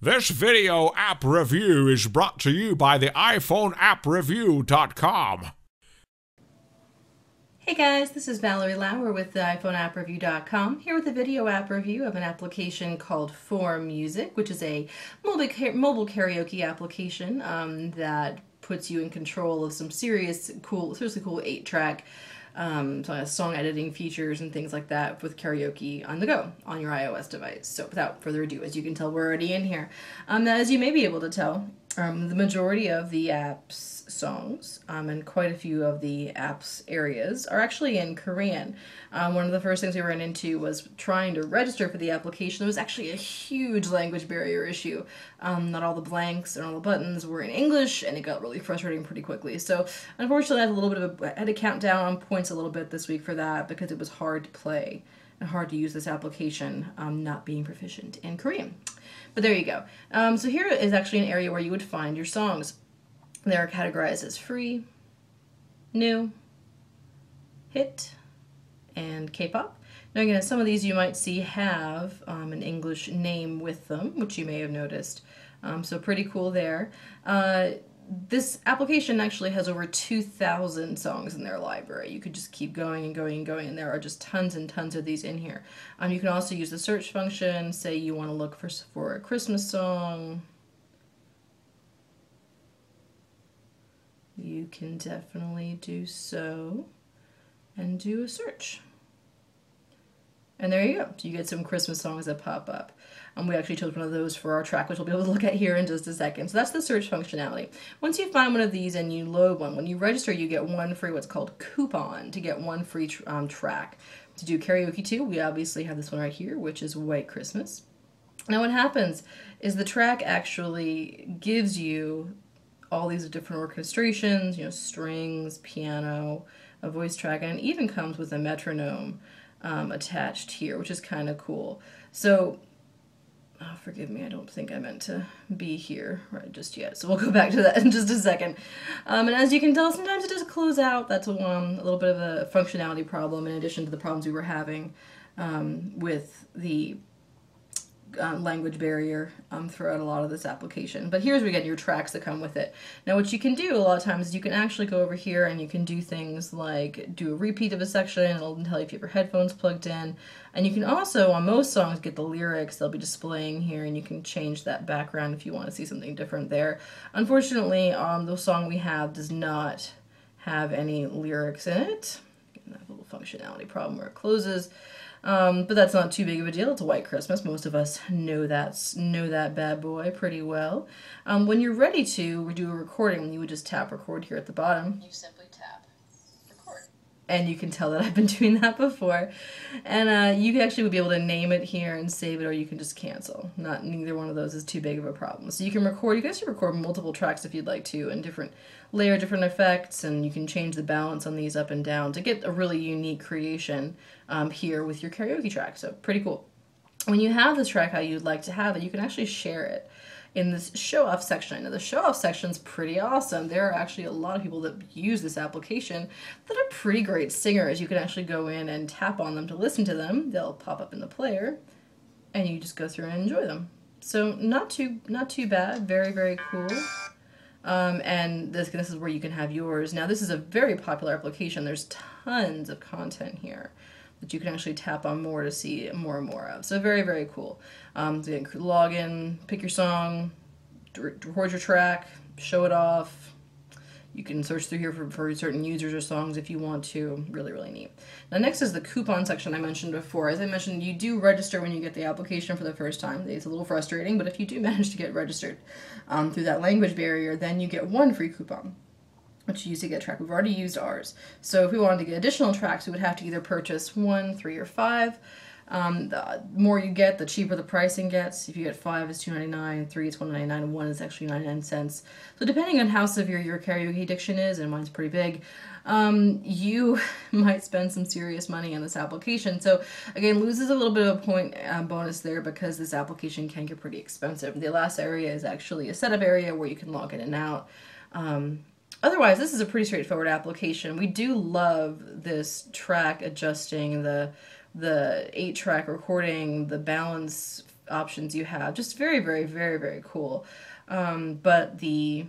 This video app review is brought to you by the iPhoneAppReview.com. Hey guys, this is Valerie Lauer with the iPhoneAppReview.com, here with a video app review of an application called Formusic, which is a mobile karaoke application that puts you in control of some seriously cool 8-track song editing features and things like that with karaoke on the go on your iOS device. So without further ado, as you can tell, we're already in here. Now, as you may be able to tell, the majority of the app's songs and quite a few of the app's areas are actually in Korean. One of the first things we ran into was trying to register for the application. There was actually a huge language barrier issue. Not all the blanks and all the buttons were in English, and it got really frustrating pretty quickly. So unfortunately, I had to count down on points a little bit this week for that because it was hard to play and hard to use this application, not being proficient in Korean. But there you go. So here is actually an area where you would find your songs. They're categorized as free, new, hit, and K-pop. Now again, some of these you might see have an English name with them, which you may have noticed. So pretty cool there. This application actually has over 2,000 songs in their library. You could just keep going and going and going, and there are just tons and tons of these in here. You can also use the search function. Say you want to look for a Christmas song. You can definitely do so and do a search. And there you go. So you get some Christmas songs that pop up. We actually chose one of those for our track, which we'll be able to look at here in just a second. So that's the search functionality. Once you find one of these and you load one, when you register, you get one free what's called coupon to get one free track. To do karaoke to, we obviously have this one right here, which is White Christmas. Now what happens is the track actually gives you all these different orchestrations, strings, piano, a voice track, and it even comes with a metronome attached here, which is kind of cool. So, forgive me, I don't think I meant to be here right just yet, so we'll go back to that in just a second. And as you can tell, sometimes it does close out. That's a little bit of a functionality problem in addition to the problems we were having with the language barrier throughout a lot of this application. But here's where you get your tracks that come with it. Now what you can do a lot of times is you can actually go over here and you can do things like do a repeat of a section, and it'll tell you if you have your headphones plugged in. And you can also, on most songs, get the lyrics. They'll be displaying here, and you can change that background if you want to see something different there. Unfortunately, the song we have does not have any lyrics in it. Again, that little functionality problem where it closes. But that's not too big of a deal. It's a White Christmas. Most of us know that bad boy pretty well. When you're ready to do a recording, you would just tap record here at the bottom. You simply tap record. And you can tell that I've been doing that before. And you actually would be able to name it here and save it, or you can just cancel. Neither one of those is too big of a problem. So you can record, you can actually record multiple tracks if you'd like to, and different effects, and you can change the balance on these up and down to get a really unique creation here with your karaoke track. So pretty cool. When you have this track how you'd like to have it, you can actually share it in this show-off section. Now the show-off section is pretty awesome. There are actually a lot of people that use this application that are pretty great singers. You can actually go in and tap on them to listen to them. They'll pop up in the player, and you just go through and enjoy them. So not too bad. Very, very cool. And this is where you can have yours. Now this is a very popular application. There's tons of content here that you can actually tap on more to see more and more of. So very, very cool. So you can log in, pick your song, record your track, show it off. You can search through here for certain users or songs if you want to. Really, really neat. Now next is the coupon section I mentioned before. As I mentioned, you do register when you get the application for the first time. It's a little frustrating, but if you do manage to get registered through that language barrier, then you get one free coupon, which you use to get a track. We've already used ours. So if we wanted to get additional tracks, we would have to either purchase 1, 3, or 5. The more you get, the cheaper the pricing gets. If you get 5, it's $2.99, 3, it's $1.99, and 1 is actually 99 cents. So depending on how severe your karaoke addiction is, and mine's pretty big, you might spend some serious money on this application. So again, loses a little bit of a point bonus there because this application can get pretty expensive. The last area is actually a setup area where you can log in and out. Otherwise, this is a pretty straightforward application. We do love this track adjusting, the 8-track recording, the balance options you have. Just very, very, very, very cool. But the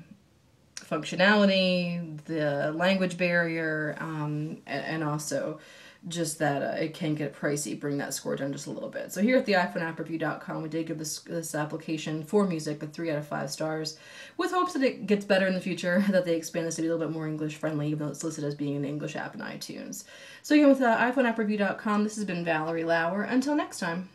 functionality, the language barrier, and also just that it can get pricey, bring that score down just a little bit. So here at the iPhoneAppReview.com, we did give this application Formusic a 3 out of 5 stars, with hopes that it gets better in the future, that they expand this to be a little bit more English friendly, even though it's listed as being an English app in iTunes. So again, with iPhoneAppReview.com, this has been Valerie Lauer. Until next time.